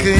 Hello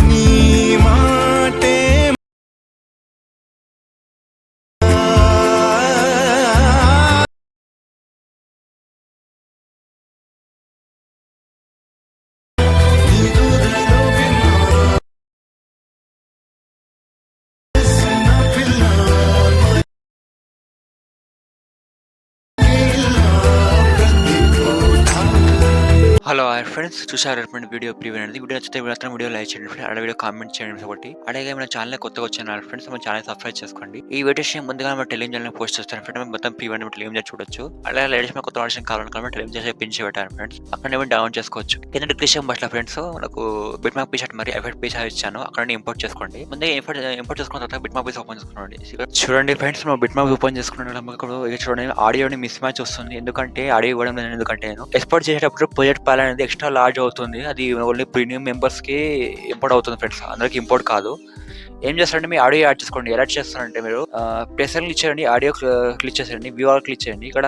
friends, చూసారు video preview అనేది. Video నచ్చితే మాత్రం వీడియో లైక్ చేయండి ఫ్రెండ్స్, అలా వీడియో కామెంట్ చేయండి. ఒకటి అలాగే మన ఛానల్ కొత్తగా వచ్చాను ఫ్రెండ్స్, మన ఛానల్ సబ్స్క్రైబ్ చేసుకోండి. ఈ వీడియో ముందుగా మన టెలివిజన్ పోస్ట్ చేస్తాను ఫ్రెండ్స్, మొత్తం ప్రివ్యూ అనేది టెలివిజన్ చూడొచ్చు. అలాగే లేడీస్ కొత్త వర్షన్ కావాలనుకున్న టెలివిజన్ పిన్ పెట్టాను ఫ్రెండ్స్, అక్కడ ఏమైనా డౌన్లోడ్ చేసుకోవచ్చు. కింద డిస్క్రిప్షన్ బాక్స్ లో ఫ్రెండ్స్ నాకు బిట్ మార్క్ పీస్ మరి ఎఫెక్ట్ పీస్ ఇచ్చాను, అక్కడ ఇంపోర్ట్ చేసుకోండి. ముందే ఇంపోర్ట్ చేసుకున్న తర్వాత బిట్ మార్క్ పీస్ ఓపెన్ చేసుకోండి. చూడండి ఫ్రెండ్స్, మనం బిట్ మార్క్ ఓపెన్ చేసుకున్నాం. చూడండి ఆడియోని మిస్ మ్యాచ్ వస్తుంది, ఎందుకంటే ఆడియో ఇవ్వడం లేదు. ఎందుకంటే నేను ఎక్స్పోర్ట్ చేసేటప్పుడు ప్రొజెక్ట్ ప్యాల్ అనేది ఎక్స్ట్రా లార్జ్ అవుతుంది. అది ఓన్లీ ప్రీమియం మెంబర్స్ కి ఇంపోర్ట్ అవుతుంది ఫ్రెండ్స్, అందరికి ఇంపోర్ట్ కాదు. ఏం చేస్తారంటే మీ ఆడియో యాడ్ చేసుకోండి. ఎలా చేస్తారంటే మీరు ప్రెసర్ క్లిక్ చేయండి, ఆడియో క్లిక్ చేసేయండి, వ్యూ ఆల్ క్లిక్ చేయండి. ఇక్కడ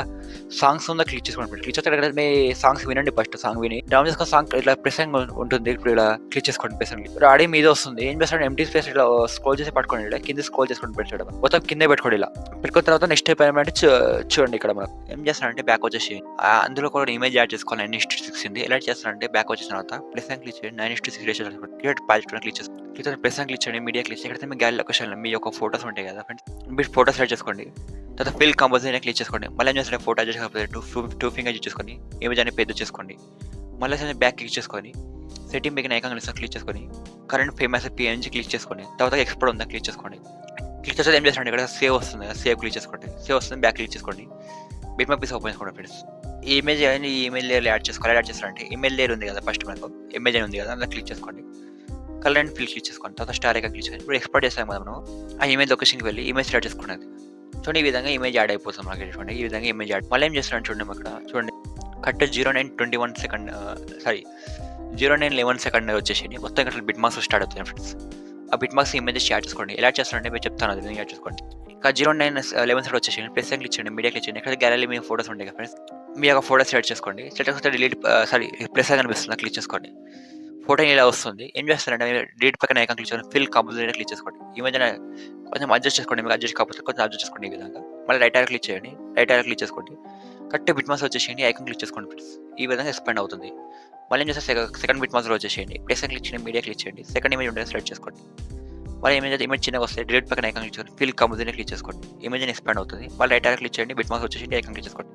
సాంగ్స్ ఉందా క్లిక్ చేసుకోండి. క్లిక్ చేస్తే ఇక్కడ మీ సాంగ్స్ వినండి. ఫస్ట్ సాంగ్ విని డౌన్ చేసుకున్న సాంగ్ ఇట్లా ప్రెసెంగ్ ఉంటుంది, ఇప్పుడు ఇలా క్లిక్ చేసుకోండి. ప్రెసెంగ్ ఇప్పుడు ఆడియో మీద వస్తుంది. ఏం చేస్తారంటే ఎంటీ స్పేస్ ఇట్లా స్క్రోల్ చేసి పట్టుకోండి. ఇలా కింద స్క్రోల్ చేసుకొని పెట్టడం మొత్తం కిందే పెట్టుకోండి. ఇలా పెట్టుకున్న తర్వాత నెక్స్ట్ టైప్ ఏమంటే చూడండి, ఇక్కడ మనం ఏం చేస్తారంటే బ్యాక్ వచ్చేసి అందులో కూడా ఇమేజ్ యాడ్ చేసుకోవాలి. 9:6 ఉంది. ఎలా చేస్తారంటే బ్యాక్ వచ్చేసిన తర్వాత ప్లస్ క్లిక్ చేయండి, 9:6 రేషియో క్రియేట్ ప్యాలెట్ క్లిక్ చేసుకోండి. ప్లస్ క్లిక్ చేయండి, మీడియా క్లిక్ చేయండి. ఇక్కడ మీ గ్యాలరీ లొకేషన్ మీ యొక్క ఫోటోస్ ఉంటాయి కదా ఫ్రెండ్స్, మీరు ఫోటోస్ సెలెక్ట్ చేసుకోండి. తర్వాత ఫిల్ కంపోజిషన్ క్లిక్ చేసుకోండి. మళ్ళీ ఏం చేస్తారంటే ఫోటో అడ్జస్ట్ కాకపోతే టూ ఫింగర్ యూజ్ చేసుకొని ఇమేజ్ అనేది పెద్ద చేసుకోండి. మళ్ళీ బ్యాక్ క్లిక్ చేసుకొని సెట్టింగ్ బిగిన ఐకాన్ క్లిక్ చేసుకొని కరెంట్ ఫేమస్ పిఎన్జీ క్లిక్ చేసుకోండి. తర్వాత ఎక్స్పోర్ట్ ఉందా క్లిక్ చేసుకోండి. క్లిక్ చేస్తే ఏం చేస్తారంటే ఇక్కడ సేవ్ వస్తుంది, సేవ్ క్లిక్ చేసుకోండి. సేవ్ వస్తుంది, బ్యాక్ క్లిక్ చేసుకోండి. బిట్ మార్క్ పీస్ ఓపెన్ చేసుకోండి ఫ్రెండ్స్. ఈ ఇమేజ్ ఈ ఇమేజ్ లేయర్ యాడ్ చేసుకోవాలి. యాడ్ చేస్తారంటే ఇమేజ్ లేయర్ ఉంది కదా, ఫస్ట్ మనకు ఇమేజ్ అని ఉంది కదా, అందులో క్లిక్ చేసుకోండి. కలర్ అండ్ ఫిల్ క్లిక్ చేసుకోండి. తర్వాత స్టార్ ఐకాన్ క్లిక్ చేయండి. ఇప్పుడు ఎక్స్పోర్ట్ చేస్తాం కదా మనం, ఆ ఇమేజ్ లొకేషన్కి వెళ్ళి ఇమేజ్ యాడ్ చేసుకున్నది చూడండి. ఈ విధంగా ఇమేజ్ యాడ్ అయిపోతుంది మనకి. చూడండి ఈ విధంగా ఇమేజ్ యాడ్. మళ్ళీ ఏం చేస్తున్నాను చూడండి, అక్కడ చూడండి కట్ 0.921 సెకండ్, సారీ 0.911 సెకండ్ వచ్చేసి మొత్తం ఇక్కడ బిట్ మార్క్స్ స్టార్ట్ అవుతాయి ఫ్రెండ్స్. ఆ బిట్ మార్క్స్ ఇమేజెస్ యాడ్ చేసుకోండి. ఎలా చేస్తారంటే మీరు చెప్తాను, అది యాడ్ చేసుకోండి. ఇంకా 0.911 సెకండ్ వచ్చేసి ప్లస్ క్లిక్ చేయండి, మీడియా క్లిక్ చేయండి. ఇక్కడ గ్యాలరీ మీ ఫోటోస్ ఉంటాయి కదా ఫ్రెండ్స్, మీ యొక్క ఫోటోస్ సెలెక్ట్ చేసుకోండి. సెలెక్ట్ చేసుకుంటే డిలీట్ ప్లస్ కనిపిస్తుంది, క్లిక్ చేసుకోండి. ఫోటో ఇలా వస్తుంది. ఏం చేస్తారంటే డిలీట్ పక్కన ఐకాన్ క్లిక్ చేసుకోండి, ఫిల్ కంపోజిషన్ క్లిక్ చేసుకోండి. ఇమేజ్ కొంచెం అడ్జస్ట్ చేసుకోండి, మీకు అడ్జస్ట్ కాకపోతే కొంచెం అడ్జస్ట్ చేసుకోండి. ఈ విధంగా మళ్ళీ రైట్ క్లిక్ చేయండి, రైట్ క్లిక్ చేసుకోండి. కరెక్ట్ బిట్ మార్క్స్ వచ్చేసేయండి, ఐకాన్ క్లిక్ చేసుకోండి ఫ్రెండ్స్. ఈ విధంగా ఎక్స్పాండ్ అవుతుంది. మళ్ళీ ఏం చేస్తే సెకండ్ బిట్ మార్క్స్ వచ్చేసేయండి, ప్లస్ క్లిక్ చేయండి, మీడియా క్లిక్ చేయండి. సెకండ్ ఇమేజ్ ఉంటే సెలెక్ట్ చేసుకోండి. మళ్ళీ ఇమేజ్ చిన్నగా వస్తే డిలీట్ పక్కన ఐకాన్ క్లిక్ చేసుకోండి, ఫిల్ కంపోజిషన్ క్లిక్ చేసుకోండి. ఇమేజ్ ఎక్స్పాండ్ అవుతుంది. మళ్ళీ రైట్ క్లిక్ చేయండి, బిట్ మార్క్స్ వచ్చేసి ఐకాన్ క్లిక్ చేసుకోండి.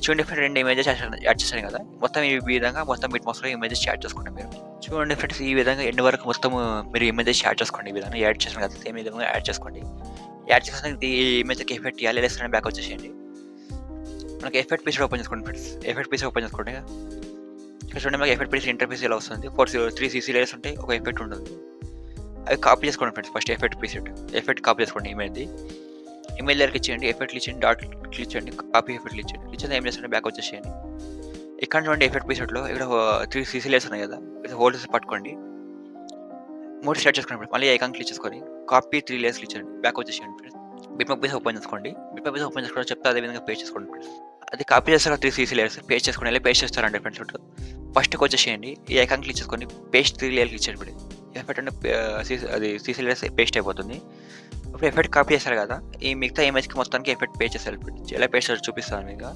చూడండి ఫ్రెండ్స్, 2 ఇమేజెస్ యాడ్ చేశాను కదా, మొత్తం ఈ విధంగా మొత్తం బిట్ మార్క్స్లో ఇమేజెస్ యాడ్ చేసుకోండి మీరు. చూడండి ఫ్రెండ్స్, ఈ విధంగా ఎండ్ వరకు మొత్తం మీరు ఇమేజెస్ యాడ్ చేసుకోండి. ఈ విధంగా యాడ్ చేసిన కదా, సేమ్ విధంగా యాడ్ చేసుకోండి. యాడ్ చేసిన ఈ ఇమేజ్కి ఎఫెక్ట్ ఇవ్వాలి, లేదంటే బ్యాక్ వచ్చేసేయండి. మనకి ఎఫెక్ట్ పీస్ ఓపెన్ చేసుకోండి ఫ్రెండ్స్. ఎఫెక్ట్ పీస్ ఓపెన్ చేసుకోండి. ఇక్కడ చూడండి మనకి ఎఫెక్ట్ పీస్ ఇంటర్ఫేస్ ఇలా వస్తుంది. 3 CC లేయర్స్ ఉంటాయి, ఒక ఎఫెక్ట్ ఉంటుంది. అవి కాపీ చేసుకోండి friends. First effect piece effect copy చేసుకోండి. ఇమేజ్ లేయర్కి ఇచ్చేయండి, ఎఫెక్ట్ ఇచ్చేయండి, డాట్ క్లిక్ చేయండి, కాపీ ఎఫెక్ట్ ఇచ్చేయండి. ఇచ్చేది ఏం చేస్తుంటే బ్యాక్ వచ్చేసేయండి. ఇక్కడ చూడండి ఎఫెక్ట్ పీసెట్లో ఇక్కడ 3 CC లేయర్స్ ఉన్నాయి కదా, హోల్డర్స్ పట్టుకోండి. 3 సెలెక్ట్ చేసుకోండి. మళ్ళీ ఐకాన్ క్లిక్ చేసుకొని కాపీ 3 లేయర్స్ క్లిక్ చేయండి, బ్యాక్ వచ్చేసేయండి friends. Bit mark piece open చేసుకోండి. బిట్ మార్క్ పీస్ ఓపెన్ చేసుకోవడం చెప్తే అదే విధంగా పేస్ట్ చేసుకోండి ఫ్రెండ్స్. అది కాపీ చేస్తారు 3 CC లేయర్స్, పేస్ట్ చేసుకోండి. వెళ్ళి పేస్ట్ చేస్తారండి ఫ్రెండ్స్. ఫస్ట్కి వచ్చేసేయండి, ఈ ఐకాన్ క్లిక్ చేసుకొని పేస్ట్ 3 లేయర్ క్లిక్ చేయండి. ఎఫెక్ట్ అంటే అది CC లేయర్స్ పేస్ట్ అయిపోతుంది. ఇప్పుడు ఎఫెక్ట్ కాపీ చేస్తారు కదా, ఈ మిగతా ఇమేజ్కి మొత్తానికి ఎఫెక్ట్ పేస్ట్ చేస్తారు. ఎలా పేస్ట్ చేస్తారు చూపిస్తాను మీకు.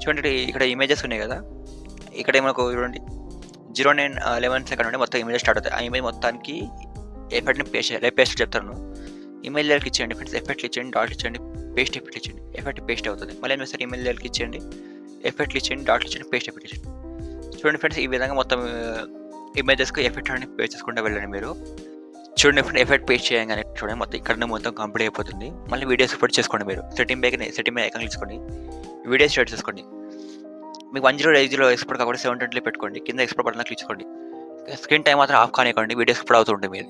చూడండి ఇక్కడ ఇమేజెస్ ఉన్నాయి కదా, ఇక్కడ మనకు చూడండి 0.911 సెకండ్ ఉంటే మొత్తం ఇమేజ్ స్టార్ట్ అవుతాయి. ఆ ఇమేజ్ మొత్తానికి ఎఫెక్ట్ని పేస్ట్ చెప్తాను. ఇమేజ్ లేయర్కి ఇచ్చేయండి ఫ్రెండ్స్, ఎఫెక్ట్ ఇచ్చేయండి, డాట్ ఇచ్చేయండి, పేస్ట్ ఎఫెక్ట్ ఇచ్చేయండి. ఎఫెక్ట్ పేస్ట్ అవుతుంది. మళ్ళీ ఏం చేస్తారు, ఇమేజ్ లేయర్కి ఇచ్చేయండి, ఎఫెక్ట్ ఇచ్చేయండి, డాట్ ఇచ్చేయండి, పేస్ట్ ఎఫెక్ట్ ఇచ్చేయండి. చూడండి ఫ్రెండ్స్, ఈ విధంగా మొత్తం ఇమేజెస్కి ఎఫెక్ట్ అనేది పేస్ట్ చేసుకుంటూ వెళ్ళండి మీరు. చూడండి ఫ్రెండ్, ఎఫెక్ట్ పేస్ట్ చేయగానే చూడండి మొత్తం ఇక్కడ మొత్తం కంప్లీట్ అయిపోతుంది. మళ్ళీ వీడియోస్ ఎక్స్పోర్ట్ చేసుకోండి మీరు. సెట్టింగ్ మీద ఐకాన్ తీసుకోండి, వీడియోస్ స్టార్ట్ చేసుకోండి. మీకు 1080 ఎక్స్పోర్ట్ కాకుండా 720 పెట్టుకోండి. కింద ఎక్స్పోర్ట్ బటన్ క్లిక్ చేసుకోండి. స్క్రీన్ టైం మాత్రం ఆఫ్ కానివ్వండి, వీడియోస్ ఎక్స్పోర్ట్ అవుతుంటుంది మీది.